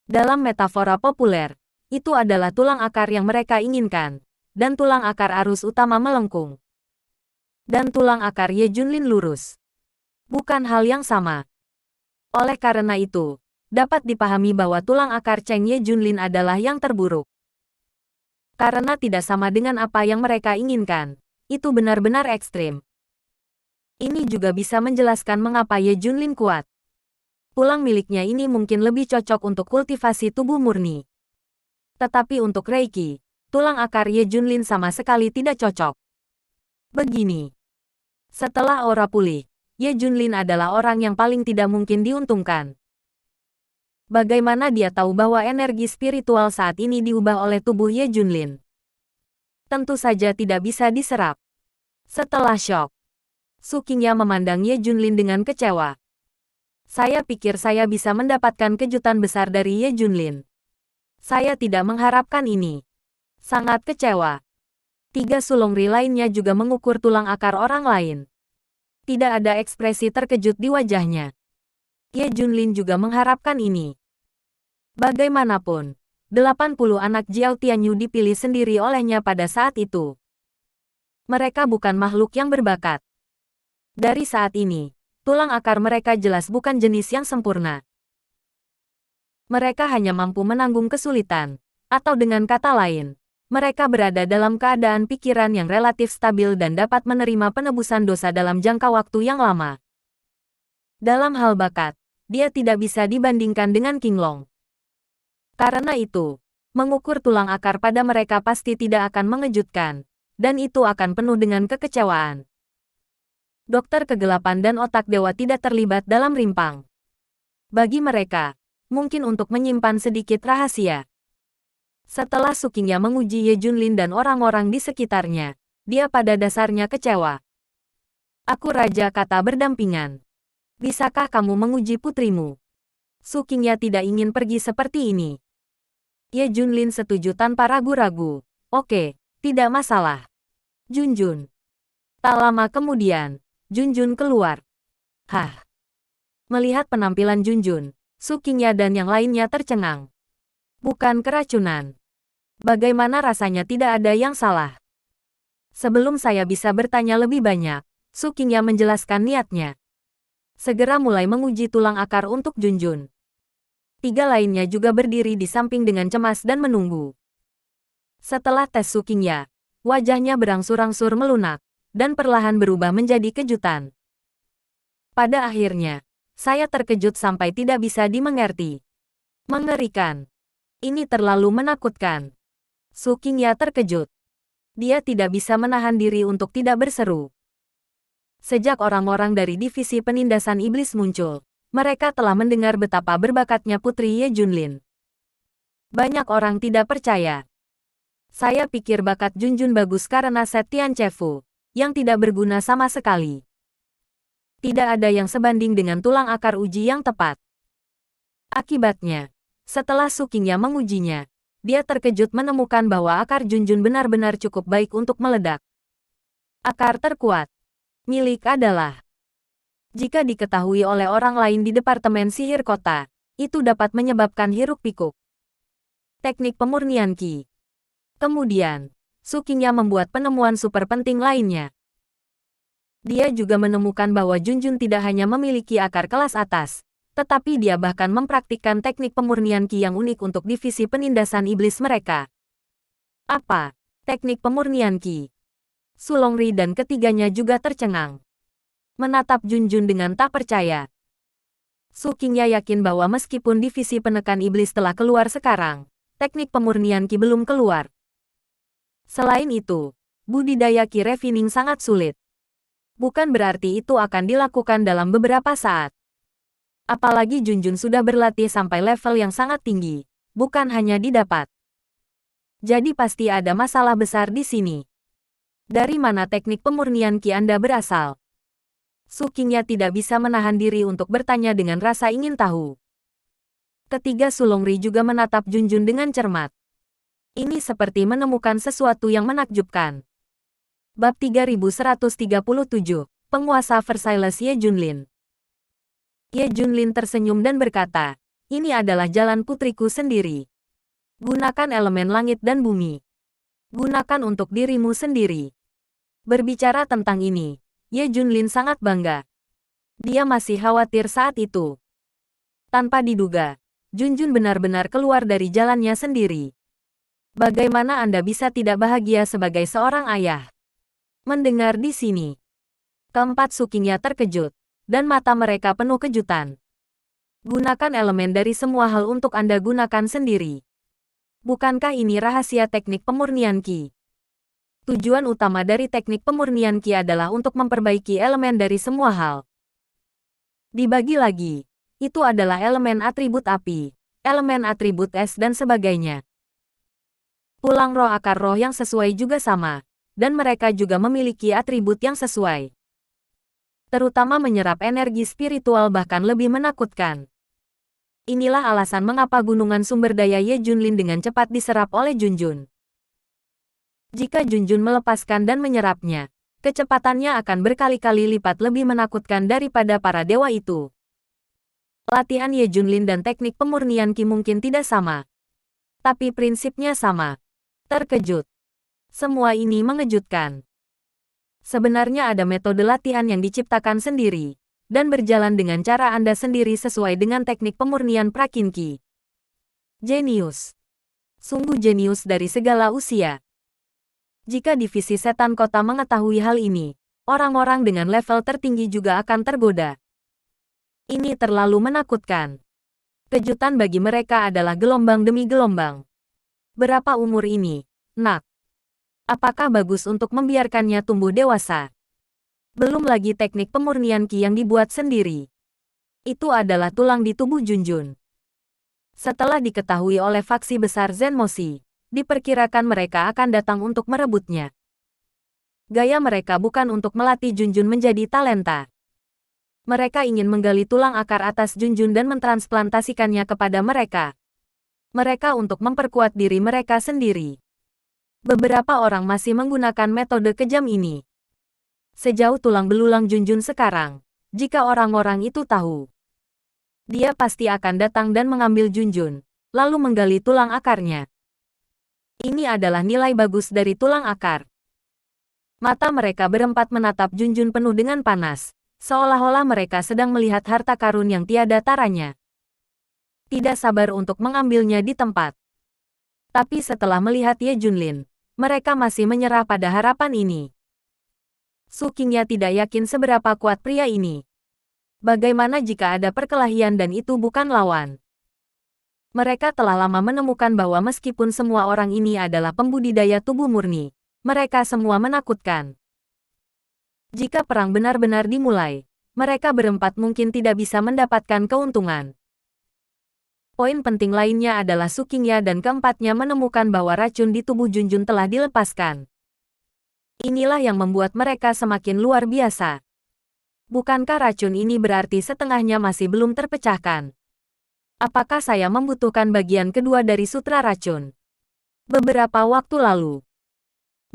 Dalam metafora populer, itu adalah tulang akar yang mereka inginkan, dan tulang akar arus utama melengkung. Dan tulang akar Ye Junlin lurus. Bukan hal yang sama. Oleh karena itu, dapat dipahami bahwa tulang akar Cheng Ye Junlin adalah yang terburuk. Karena tidak sama dengan apa yang mereka inginkan, itu benar-benar ekstrim. Ini juga bisa menjelaskan mengapa Ye Junlin kuat. Tulang miliknya ini mungkin lebih cocok untuk kultivasi tubuh murni. Tetapi untuk Reiki, tulang akar Ye Junlin sama sekali tidak cocok. Begini. Setelah aura pulih, Ye Junlin adalah orang yang paling tidak mungkin diuntungkan. Bagaimana dia tahu bahwa energi spiritual saat ini diubah oleh tubuh Ye Junlin? Tentu saja tidak bisa diserap. Setelah syok, Suqinya memandang Ye Junlin dengan kecewa. Saya pikir saya bisa mendapatkan kejutan besar dari Ye Junlin. Saya tidak mengharapkan ini. Sangat kecewa. 3 sulungri lainnya juga mengukur tulang akar orang lain. Tidak ada ekspresi terkejut di wajahnya. Ye Junlin juga mengharapkan ini. Bagaimanapun, 80 anak Jiao Tianyu dipilih sendiri olehnya pada saat itu. Mereka bukan makhluk yang berbakat. Dari saat ini, tulang akar mereka jelas bukan jenis yang sempurna. Mereka hanya mampu menanggung kesulitan, atau dengan kata lain, mereka berada dalam keadaan pikiran yang relatif stabil dan dapat menerima penebusan dosa dalam jangka waktu yang lama. Dalam hal bakat, dia tidak bisa dibandingkan dengan Qinglong. Karena itu, mengukur tulang akar pada mereka pasti tidak akan mengejutkan, dan itu akan penuh dengan kekecewaan. Dokter kegelapan dan otak dewa tidak terlibat dalam rimpang. Bagi mereka, mungkin untuk menyimpan sedikit rahasia. Setelah Suqinya menguji Ye Junlin dan orang-orang di sekitarnya, dia pada dasarnya kecewa. Aku raja, kata berdampingan. Bisakah kamu menguji putrimu? Suqinya tidak ingin pergi seperti ini. Ye Junlin setuju tanpa ragu-ragu. Oke, tidak masalah. Junjun. Tak lama kemudian, Junjun keluar. Hah. Melihat penampilan Junjun, Suqinya dan yang lainnya tercengang. Bukan keracunan. Bagaimana rasanya tidak ada yang salah? Sebelum saya bisa bertanya lebih banyak, Suqinya menjelaskan niatnya. Segera mulai menguji tulang akar untuk Junjun. 3 lainnya juga berdiri di samping dengan cemas dan menunggu. Setelah tes Suqinya, wajahnya berangsur-angsur melunak, dan perlahan berubah menjadi kejutan. Pada akhirnya, saya terkejut sampai tidak bisa dimengerti. Mengerikan. Ini terlalu menakutkan. Suqinya terkejut. Dia tidak bisa menahan diri untuk tidak berseru. Sejak orang-orang dari divisi penindasan iblis muncul, mereka telah mendengar betapa berbakatnya putri Ye Junlin. Banyak orang tidak percaya, Saya pikir bakat Junjun bagus karena set Tianchefu, yang tidak berguna sama sekali. Tidak ada yang sebanding dengan tulang akar uji yang tepat. Akibatnya, setelah Su Qingya mengujinya, dia terkejut menemukan bahwa akar Junjun benar-benar cukup baik untuk meledak. Akar terkuat milik adalah, jika diketahui oleh orang lain di Departemen Sihir Kota, itu dapat menyebabkan hiruk-pikuk. Teknik pemurnian Qi. Kemudian, Su Qingya membuat penemuan super penting lainnya. Dia juga menemukan bahwa Junjun tidak hanya memiliki akar kelas atas, tetapi dia bahkan mempraktikkan teknik pemurnian Qi yang unik untuk divisi penindasan iblis mereka. Apa? Teknik pemurnian Qi? Su Longri dan ketiganya juga tercengang, menatap Junjun dengan tak percaya. Su Qingya yakin bahwa meskipun divisi penekan iblis telah keluar sekarang, teknik pemurnian Qi belum keluar. Selain itu, budidaya Qi refining sangat sulit. Bukan berarti itu akan dilakukan dalam beberapa saat. Apalagi Junjun sudah berlatih sampai level yang sangat tinggi, bukan hanya didapat. Jadi pasti ada masalah besar di sini. Dari mana teknik pemurnian Qi Anda berasal? Su Qingya tidak bisa menahan diri untuk bertanya dengan rasa ingin tahu. Ketiga Su Longri juga menatap Junjun dengan cermat. Ini seperti menemukan sesuatu yang menakjubkan. Bab 3137, Penguasa Versailles Ye Junlin. Ye Junlin tersenyum dan berkata, ini adalah jalan putriku sendiri. Gunakan elemen langit dan bumi. Gunakan untuk dirimu sendiri. Berbicara tentang ini, Ye Junlin sangat bangga. Dia masih khawatir saat itu. Tanpa diduga, Junjun benar-benar keluar dari jalannya sendiri. Bagaimana Anda bisa tidak bahagia sebagai seorang ayah? Mendengar di sini, keempat Su Qingya terkejut, dan mata mereka penuh kejutan. Gunakan elemen dari semua hal untuk Anda gunakan sendiri. Bukankah ini rahasia teknik pemurnian Qi? Tujuan utama dari teknik pemurnian Qi adalah untuk memperbaiki elemen dari semua hal. Dibagi lagi, itu adalah elemen atribut api, elemen atribut es dan sebagainya. Tulang roh akar roh yang sesuai juga sama, dan mereka juga memiliki atribut yang sesuai. Terutama menyerap energi spiritual bahkan lebih menakutkan. Inilah alasan mengapa gunungan sumber daya Ye Junlin dengan cepat diserap oleh Junjun. Jika Junjun melepaskan dan menyerapnya, kecepatannya akan berkali-kali lipat lebih menakutkan daripada para dewa itu. Latihan Ye Junlin dan teknik pemurnian Qi mungkin tidak sama, tapi prinsipnya sama. Terkejut. Semua ini mengejutkan. Sebenarnya ada metode latihan yang diciptakan sendiri, dan berjalan dengan cara Anda sendiri sesuai dengan teknik pemurnian Prakin Qi. Jenius. Sungguh jenius dari segala usia. Jika divisi setan kota mengetahui hal ini, orang-orang dengan level tertinggi juga akan tergoda. Ini terlalu menakutkan. Kejutan bagi mereka adalah gelombang demi gelombang. Berapa umur ini, nak? Apakah bagus untuk membiarkannya tumbuh dewasa? Belum lagi teknik pemurnian Qi yang dibuat sendiri. Itu adalah tulang di tubuh Junjun. Setelah diketahui oleh faksi besar Zenmoshi, diperkirakan mereka akan datang untuk merebutnya. Gaya mereka bukan untuk melatih Junjun menjadi talenta. Mereka ingin menggali tulang akar atas Junjun dan mentransplantasikannya kepada mereka. Mereka untuk memperkuat diri mereka sendiri. Beberapa orang masih menggunakan metode kejam ini. Sejauh tulang belulang Junjun sekarang, jika orang-orang itu tahu, dia pasti akan datang dan mengambil Junjun, lalu menggali tulang akarnya. Ini adalah nilai bagus dari tulang akar. Mata mereka berempat menatap Junjun penuh dengan panas, seolah-olah mereka sedang melihat harta karun yang tiada taranya. Tidak sabar untuk mengambilnya di tempat. Tapi setelah melihat Ye Junlin, mereka masih menyerah pada harapan ini. Su Qingya tidak yakin seberapa kuat pria ini. Bagaimana jika ada perkelahian dan itu bukan lawan? Mereka telah lama menemukan bahwa meskipun semua orang ini adalah pembudidaya tubuh murni, mereka semua menakutkan. Jika perang benar-benar dimulai, mereka berempat mungkin tidak bisa mendapatkan keuntungan. Poin penting lainnya adalah Su Qingya dan keempatnya menemukan bahwa racun di tubuh Junjun telah dilepaskan. Inilah yang membuat mereka semakin luar biasa. Bukankah racun ini berarti setengahnya masih belum terpecahkan? Apakah saya membutuhkan bagian kedua dari sutra racun? Beberapa waktu lalu,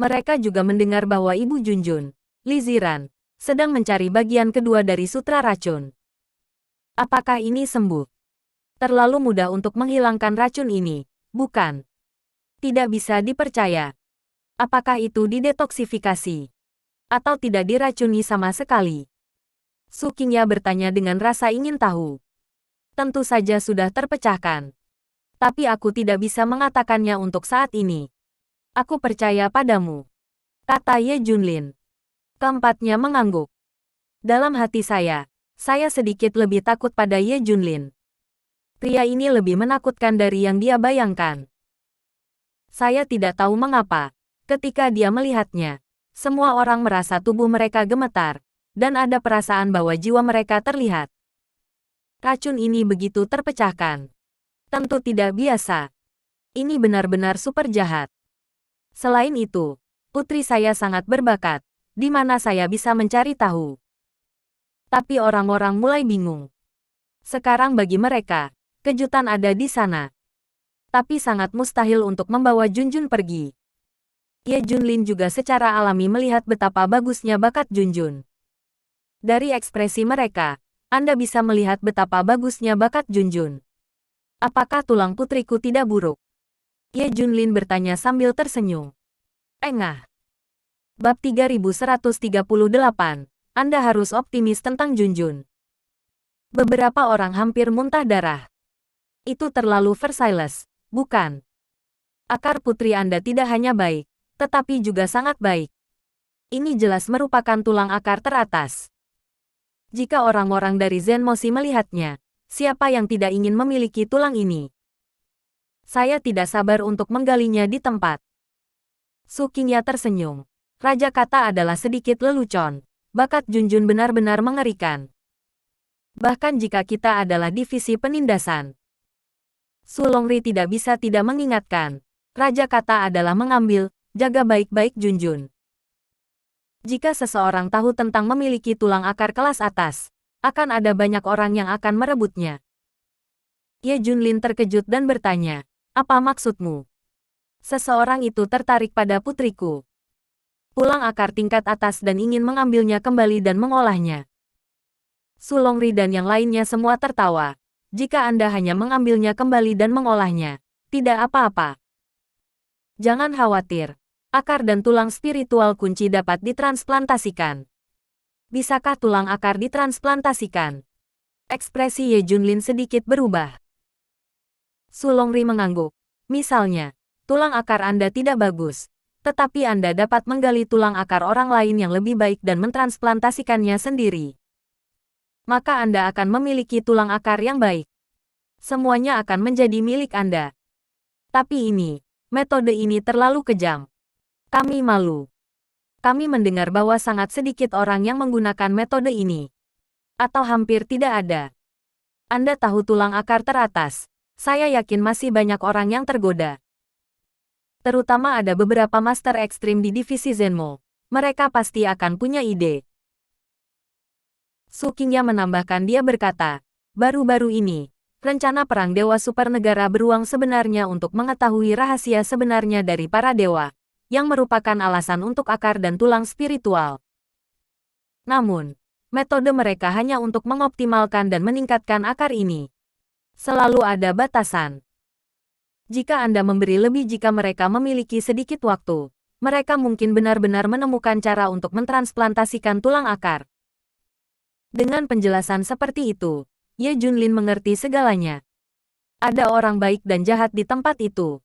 mereka juga mendengar bahwa Ibu Junjun, Li Ziran, sedang mencari bagian kedua dari sutra racun. Apakah ini sembuh? Terlalu mudah untuk menghilangkan racun ini, bukan? Tidak bisa dipercaya. Apakah itu didetoksifikasi? Atau tidak diracuni sama sekali? Su Qingya bertanya dengan rasa ingin tahu. Tentu saja sudah terpecahkan. Tapi aku tidak bisa mengatakannya untuk saat ini. Aku percaya padamu, kata Ye Junlin. Keempatnya mengangguk. Dalam hati saya sedikit lebih takut pada Ye Junlin. Pria ini lebih menakutkan dari yang dia bayangkan. Saya tidak tahu mengapa, ketika dia melihatnya, semua orang merasa tubuh mereka gemetar, dan ada perasaan bahwa jiwa mereka terlihat. Racun ini begitu terpecahkan. Tentu tidak biasa. Ini benar-benar super jahat. Selain itu, putri saya sangat berbakat, di mana saya bisa mencari tahu. Tapi orang-orang mulai bingung. Sekarang bagi mereka, kejutan ada di sana. Tapi sangat mustahil untuk membawa Junjun pergi. Ye Junlin juga secara alami melihat betapa bagusnya bakat Junjun. Dari ekspresi mereka, Anda bisa melihat betapa bagusnya bakat Junjun. Apakah tulang putriku tidak buruk? Ye Junlin bertanya sambil tersenyum. Engah. Bab 3138. Anda harus optimis tentang Junjun. Beberapa orang hampir muntah darah. Itu terlalu Versailles, bukan? Akar putri Anda tidak hanya baik, tetapi juga sangat baik. Ini jelas merupakan tulang akar teratas. Jika orang-orang dari Zenmoshi melihatnya, siapa yang tidak ingin memiliki tulang ini? Saya tidak sabar untuk menggalinya di tempat. Su Qingya tersenyum. Raja kata adalah sedikit lelucon. Bakat Junjun benar-benar mengerikan. Bahkan jika kita adalah divisi penindasan. Su Longri tidak bisa tidak mengingatkan. Raja kata adalah mengambil, jaga baik-baik Junjun. Jika seseorang tahu tentang memiliki tulang akar kelas atas, akan ada banyak orang yang akan merebutnya. Ye Junlin terkejut dan bertanya, apa maksudmu? Seseorang itu tertarik pada putriku. Tulang akar tingkat atas dan ingin mengambilnya kembali dan mengolahnya. Su Longri dan yang lainnya semua tertawa. Jika Anda hanya mengambilnya kembali dan mengolahnya, tidak apa-apa. Jangan khawatir. Akar dan tulang spiritual kunci dapat ditransplantasikan. Bisakah tulang akar ditransplantasikan? Ekspresi Ye Junlin sedikit berubah. Su Longri mengangguk. Misalnya, tulang akar Anda tidak bagus, tetapi Anda dapat menggali tulang akar orang lain yang lebih baik dan mentransplantasikannya sendiri. Maka Anda akan memiliki tulang akar yang baik. Semuanya akan menjadi milik Anda. Tapi metode ini terlalu kejam. Kami malu. Kami mendengar bahwa sangat sedikit orang yang menggunakan metode ini. Atau hampir tidak ada. Anda tahu tulang akar teratas. Saya yakin masih banyak orang yang tergoda. Terutama ada beberapa master ekstrim di divisi Zenmo. Mereka pasti akan punya ide. Su Qingya menambahkan, dia berkata, baru-baru ini, rencana perang Dewa Super Negara beruang sebenarnya untuk mengetahui rahasia sebenarnya dari para dewa, yang merupakan alasan untuk akar dan tulang spiritual. Namun, metode mereka hanya untuk mengoptimalkan dan meningkatkan akar ini. Selalu ada batasan. Jika Anda memberi lebih jika mereka memiliki sedikit waktu, mereka mungkin benar-benar menemukan cara untuk mentransplantasikan tulang akar. Dengan penjelasan seperti itu, Ye Junlin mengerti segalanya. Ada orang baik dan jahat di tempat itu.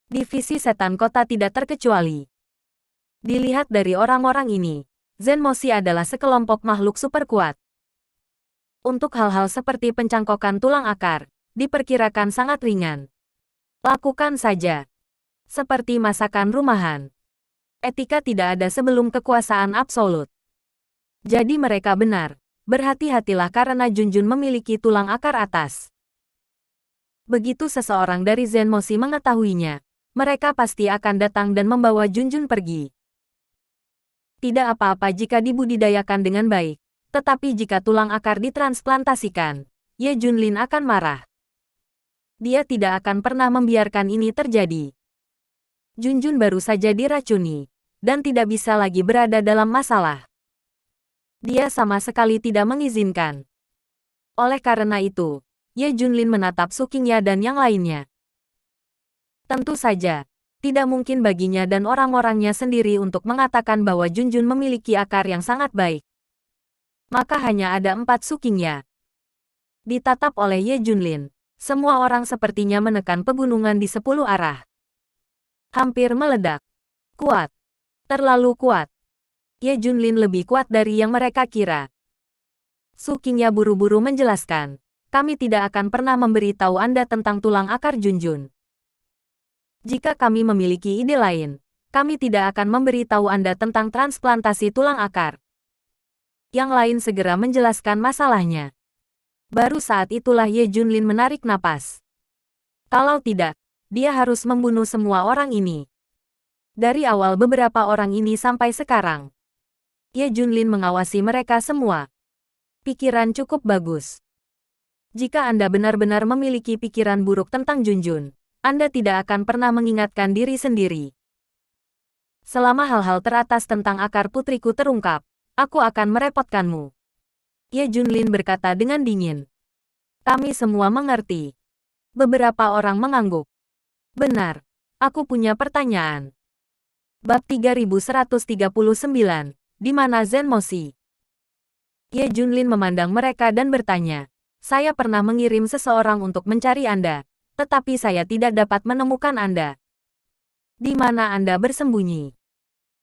Divisi setan kota tidak terkecuali. Dilihat dari orang-orang ini, Zenmoshi adalah sekelompok makhluk super kuat. Untuk hal-hal seperti pencangkokan tulang akar, diperkirakan sangat ringan. Lakukan saja. Seperti masakan rumahan. Etika tidak ada sebelum kekuasaan absolut. Jadi mereka benar. Berhati-hatilah karena Junjun memiliki tulang akar atas. Begitu seseorang dari Zenmoshi mengetahuinya, mereka pasti akan datang dan membawa Junjun pergi. Tidak apa-apa jika dibudidayakan dengan baik, tetapi jika tulang akar ditransplantasikan, Ye Junlin akan marah. Dia tidak akan pernah membiarkan ini terjadi. Junjun baru saja diracuni, dan tidak bisa lagi berada dalam masalah. Dia sama sekali tidak mengizinkan. Oleh karena itu, Ye Junlin menatap Su Qingya dan yang lainnya. Tentu saja, tidak mungkin baginya dan orang-orangnya sendiri untuk mengatakan bahwa Junjun memiliki akar yang sangat baik. Maka hanya ada 4 Su Qingya. Ditatap oleh Ye Junlin, semua orang sepertinya menekan pegunungan di 10 arah. Hampir meledak. Kuat. Terlalu kuat. Ye Junlin lebih kuat dari yang mereka kira. Su Qingya buru-buru menjelaskan, kami tidak akan pernah memberitahu Anda tentang tulang akar Junjun. Jika kami memiliki ide lain, kami tidak akan memberitahu Anda tentang transplantasi tulang akar. Yang lain segera menjelaskan masalahnya. Baru saat itulah Ye Junlin menarik napas. Kalau tidak, dia harus membunuh semua orang ini. Dari awal beberapa orang ini sampai sekarang, Ye Junlin mengawasi mereka semua. Pikiran cukup bagus. Jika Anda benar-benar memiliki pikiran buruk tentang Junjun, Anda tidak akan pernah mengingatkan diri sendiri. Selama hal-hal teratas tentang akar putriku terungkap, aku akan merepotkanmu. Ye Junlin berkata dengan dingin. Kami semua mengerti. Beberapa orang mengangguk. Benar, aku punya pertanyaan. Bab 3139, di mana Zenmoshi? Ye Junlin memandang mereka dan bertanya. Saya pernah mengirim seseorang untuk mencari Anda, tetapi saya tidak dapat menemukan Anda. Di mana Anda bersembunyi?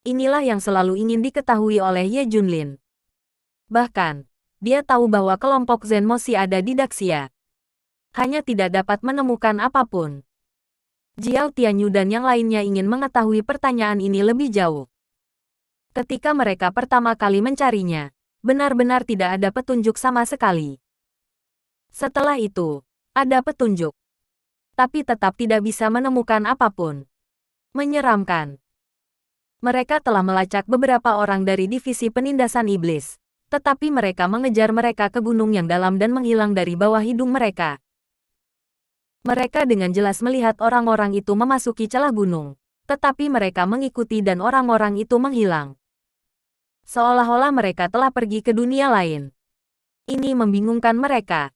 Inilah yang selalu ingin diketahui oleh Ye Junlin. Bahkan, dia tahu bahwa kelompok Zenmoshi ada di Daxia. Hanya tidak dapat menemukan apapun. Jiao Tianyu dan yang lainnya ingin mengetahui pertanyaan ini lebih jauh. Ketika mereka pertama kali mencarinya, benar-benar tidak ada petunjuk sama sekali. Setelah itu, ada petunjuk. Tapi tetap tidak bisa menemukan apapun. Menyeramkan. Mereka telah melacak beberapa orang dari divisi penindasan iblis, tetapi mereka mengejar mereka ke gunung yang dalam dan menghilang dari bawah hidung mereka. Mereka dengan jelas melihat orang-orang itu memasuki celah gunung, tetapi mereka mengikuti dan orang-orang itu menghilang. Seolah-olah mereka telah pergi ke dunia lain. Ini membingungkan mereka.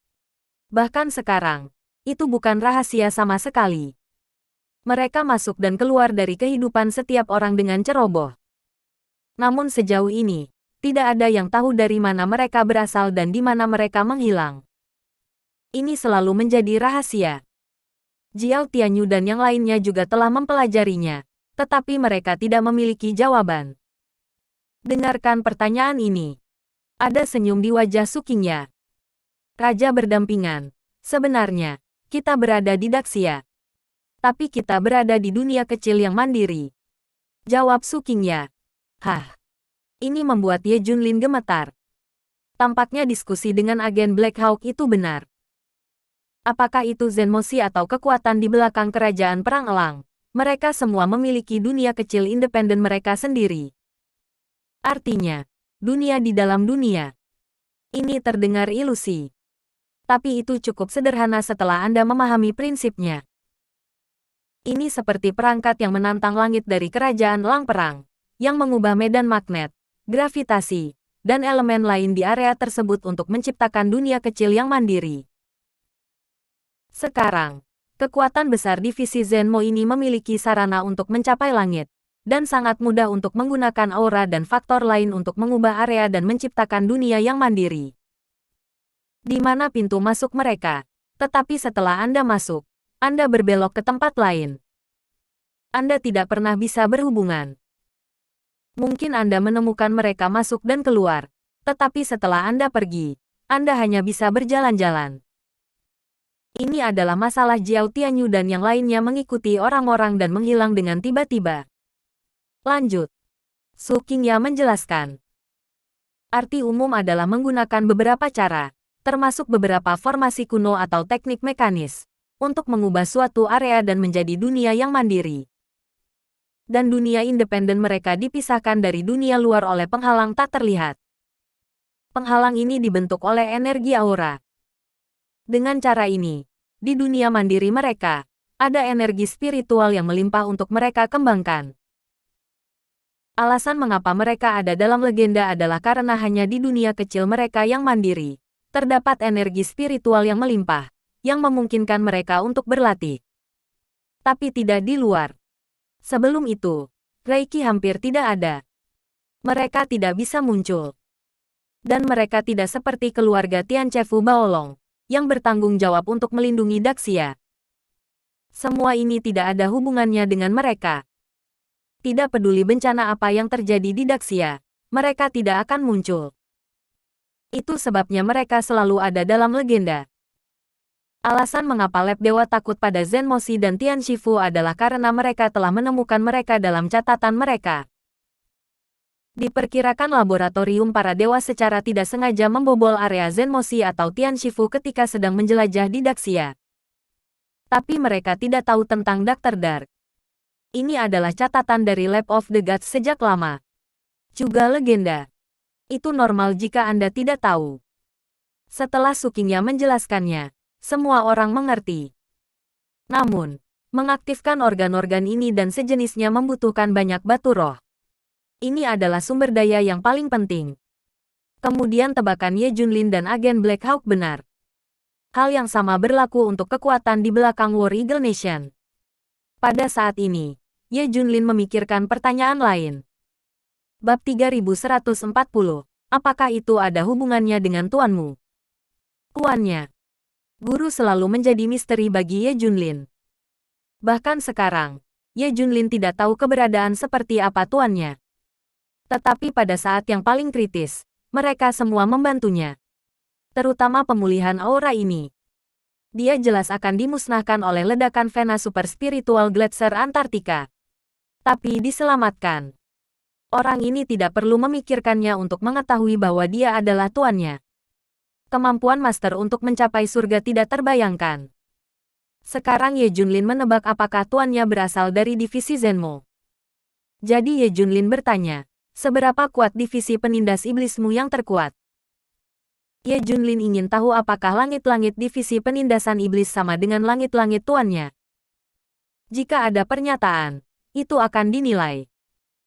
Bahkan sekarang, itu bukan rahasia sama sekali. Mereka masuk dan keluar dari kehidupan setiap orang dengan ceroboh. Namun sejauh ini, tidak ada yang tahu dari mana mereka berasal dan di mana mereka menghilang. Ini selalu menjadi rahasia. Jiao Tianyu dan yang lainnya juga telah mempelajarinya, tetapi mereka tidak memiliki jawaban. Dengarkan pertanyaan ini. Ada senyum di wajah Su Qingya. Raja berdampingan. Sebenarnya, kita berada di Daxia. Tapi kita berada di dunia kecil yang mandiri. Jawab Su Qingya. Hah. Ini membuat Ye Junlin gemetar. Tampaknya diskusi dengan agen Black Hawk itu benar. Apakah itu Zenmoshi atau kekuatan di belakang kerajaan Perang Elang? Mereka semua memiliki dunia kecil independen mereka sendiri. Artinya, dunia di dalam dunia. Ini terdengar ilusi. Tapi itu cukup sederhana setelah Anda memahami prinsipnya. Ini seperti perangkat yang menantang langit dari kerajaan Elang Perang, yang mengubah medan magnet, gravitasi, dan elemen lain di area tersebut untuk menciptakan dunia kecil yang mandiri. Sekarang, kekuatan besar divisi Zenmo ini memiliki sarana untuk mencapai langit, dan sangat mudah untuk menggunakan aura dan faktor lain untuk mengubah area dan menciptakan dunia yang mandiri. Di mana pintu masuk mereka? Tetapi setelah Anda masuk, Anda berbelok ke tempat lain. Anda tidak pernah bisa berhubungan. Mungkin Anda menemukan mereka masuk dan keluar, tetapi setelah Anda pergi, Anda hanya bisa berjalan-jalan. Ini adalah masalah Jiao Tianyu dan yang lainnya mengikuti orang-orang dan menghilang dengan tiba-tiba. Lanjut. Su Qingya menjelaskan. Arti umum adalah menggunakan beberapa cara, termasuk beberapa formasi kuno atau teknik mekanis, untuk mengubah suatu area dan menjadi dunia yang mandiri. Dan dunia independen mereka dipisahkan dari dunia luar oleh penghalang tak terlihat. Penghalang ini dibentuk oleh energi aura. Dengan cara ini, di dunia mandiri mereka, ada energi spiritual yang melimpah untuk mereka kembangkan. Alasan mengapa mereka ada dalam legenda adalah karena hanya di dunia kecil mereka yang mandiri, terdapat energi spiritual yang melimpah, yang memungkinkan mereka untuk berlatih. Tapi tidak di luar. Sebelum itu, Reiki hampir tidak ada. Mereka tidak bisa muncul. Dan mereka tidak seperti keluarga Tianchefu Baolong, yang bertanggung jawab untuk melindungi Daxia. Semua ini tidak ada hubungannya dengan mereka. Tidak peduli bencana apa yang terjadi di Daxia, mereka tidak akan muncul. Itu sebabnya mereka selalu ada dalam legenda. Alasan mengapa Lab Dewa takut pada Zenmoshi dan Tianshifu adalah karena mereka telah menemukan mereka dalam catatan mereka. Diperkirakan laboratorium para dewa secara tidak sengaja membobol area Zenmoshi atau Tianshifu ketika sedang menjelajah di Daxia. Tapi mereka tidak tahu tentang Dr. Dark. Ini adalah catatan dari Lab of the Gods sejak lama. Juga legenda. Itu normal jika Anda tidak tahu. Setelah Sukinya menjelaskannya, semua orang mengerti. Namun, mengaktifkan organ-organ ini dan sejenisnya membutuhkan banyak batu roh. Ini adalah sumber daya yang paling penting. Kemudian tebakan Ye Junlin dan agen Black Hawk benar. Hal yang sama berlaku untuk kekuatan di belakang War Eagle Nation. Pada saat ini, Ye Junlin memikirkan pertanyaan lain. Bab 3140. Apakah itu ada hubungannya dengan tuanmu? Tuannya. Guru selalu menjadi misteri bagi Ye Junlin. Bahkan sekarang, Ye Junlin tidak tahu keberadaan seperti apa tuannya. Tetapi pada saat yang paling kritis, mereka semua membantunya. Terutama pemulihan aura ini. Dia jelas akan dimusnahkan oleh ledakan Vena Super Spiritual Gletser Antartika. Tapi diselamatkan. Orang ini tidak perlu memikirkannya untuk mengetahui bahwa dia adalah tuannya. Kemampuan master untuk mencapai surga tidak terbayangkan. Sekarang Ye Junlin menebak apakah tuannya berasal dari divisi Zenmo. Jadi Ye Junlin bertanya, seberapa kuat divisi penindas iblismu yang terkuat? Ye Junlin ingin tahu apakah langit-langit divisi penindasan iblis sama dengan langit-langit tuannya. Jika ada pernyataan, itu akan dinilai.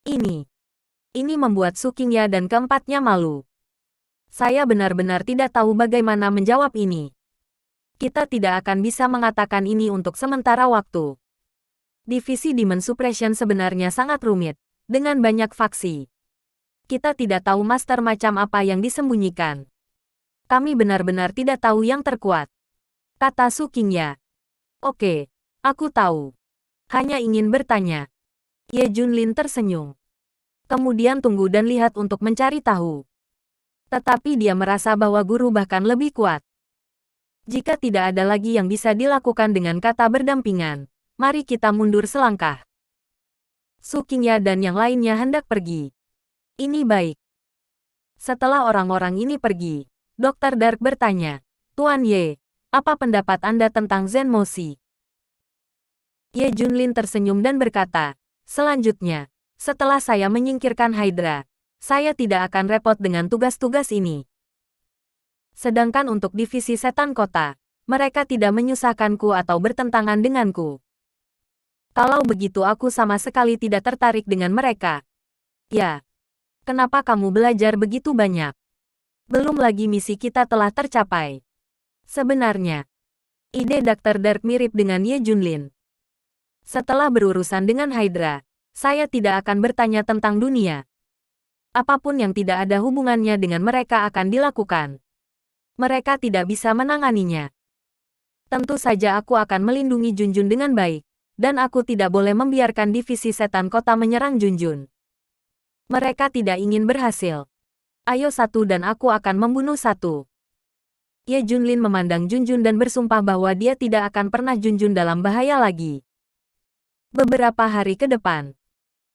Ini membuat Sukinya dan keempatnya malu. Saya benar-benar tidak tahu bagaimana menjawab ini. Kita tidak akan bisa mengatakan ini untuk sementara waktu. Divisi Demon Suppression sebenarnya sangat rumit, dengan banyak faksi. Kita tidak tahu master macam apa yang disembunyikan. Kami benar-benar tidak tahu yang terkuat. Kata Sukinya. Oke, aku tahu. Hanya ingin bertanya. Ye Junlin tersenyum. Kemudian tunggu dan lihat untuk mencari tahu. Tetapi dia merasa bahwa guru bahkan lebih kuat. Jika tidak ada lagi yang bisa dilakukan dengan kata berdampingan, mari kita mundur selangkah. Sukinya dan yang lainnya hendak pergi. Ini baik. Setelah orang-orang ini pergi, Dr. Dark bertanya, Tuan Ye, apa pendapat Anda tentang Zenmoshi? Ye Junlin tersenyum dan berkata, selanjutnya, setelah saya menyingkirkan Hydra, saya tidak akan repot dengan tugas-tugas ini. Sedangkan untuk divisi setan kota, mereka tidak menyusahkanku atau bertentangan denganku. Kalau begitu aku sama sekali tidak tertarik dengan mereka. Ya. Kenapa kamu belajar begitu banyak? Belum lagi misi kita telah tercapai. Sebenarnya, ide Dr. Dark mirip dengan Ye Junlin. Setelah berurusan dengan Hydra, saya tidak akan bertanya tentang dunia. Apapun yang tidak ada hubungannya dengan mereka akan dilakukan. Mereka tidak bisa menanganinya. Tentu saja aku akan melindungi Junjun dengan baik, dan aku tidak boleh membiarkan divisi setan kota menyerang Junjun. Mereka tidak ingin berhasil. Ayo satu dan aku akan membunuh satu. Ye Junlin memandang Junjun dan bersumpah bahwa dia tidak akan pernah Junjun dalam bahaya lagi. Beberapa hari ke depan,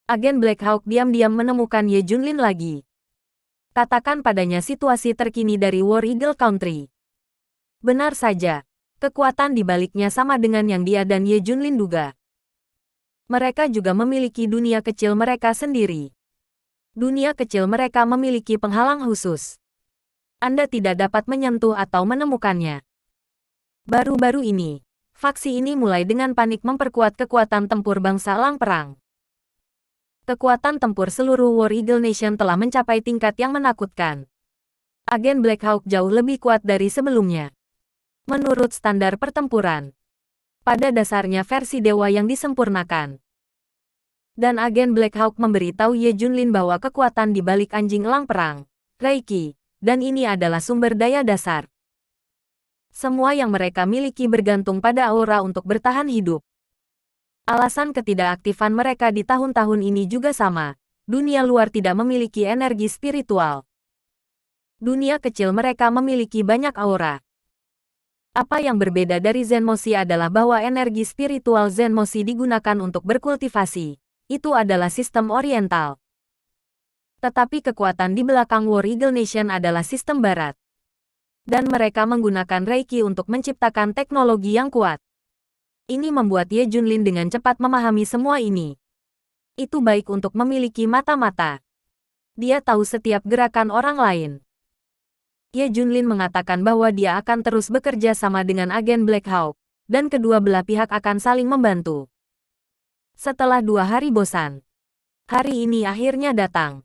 agen Black Hawk diam-diam menemukan Ye Junlin lagi. Katakan padanya situasi terkini dari War Eagle Country. Benar saja, Kekuatan di baliknya sama dengan yang dia dan Ye Junlin duga. Mereka juga memiliki dunia kecil mereka sendiri. Dunia kecil mereka memiliki penghalang khusus. Anda tidak dapat menyentuh atau menemukannya. Baru-baru ini, faksi ini mulai dengan panik memperkuat kekuatan tempur bangsa Elang Perang. Kekuatan tempur seluruh War Eagle Nation telah mencapai tingkat yang menakutkan. Agen Black Hawk jauh lebih kuat dari sebelumnya. Menurut standar pertempuran, pada dasarnya versi dewa yang disempurnakan. Dan agen Black Hawk memberitahu Ye Junlin bahwa kekuatan di balik anjing elang perang, Reiki, dan ini adalah sumber daya dasar. Semua yang mereka miliki bergantung pada aura untuk bertahan hidup. Alasan ketidakaktifan mereka di tahun-tahun ini juga sama. Dunia luar tidak memiliki energi spiritual. Dunia kecil mereka memiliki banyak aura. Apa yang berbeda dari Zenmoshi adalah bahwa energi spiritual Zenmoshi digunakan untuk berkultivasi. Itu adalah sistem oriental. Tetapi kekuatan di belakang War Eagle Nation adalah sistem barat. Dan mereka menggunakan Reiki untuk menciptakan teknologi yang kuat. Ini membuat Ye Junlin dengan cepat memahami semua ini. Itu baik untuk memiliki mata-mata. Dia tahu setiap gerakan orang lain. Ye Junlin mengatakan bahwa dia akan terus bekerja sama dengan agen Black Hawk, dan kedua belah pihak akan saling membantu. Setelah 2 hari bosan, hari ini akhirnya datang.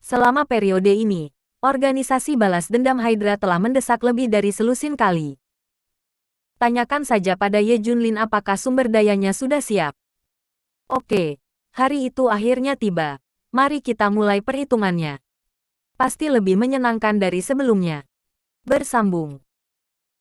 Selama periode ini, organisasi balas dendam Hydra telah mendesak lebih dari selusin kali. Tanyakan saja pada Ye Junlin apakah sumber dayanya sudah siap. Oke, hari itu akhirnya tiba. Mari kita mulai perhitungannya. Pasti lebih menyenangkan dari sebelumnya. Bersambung.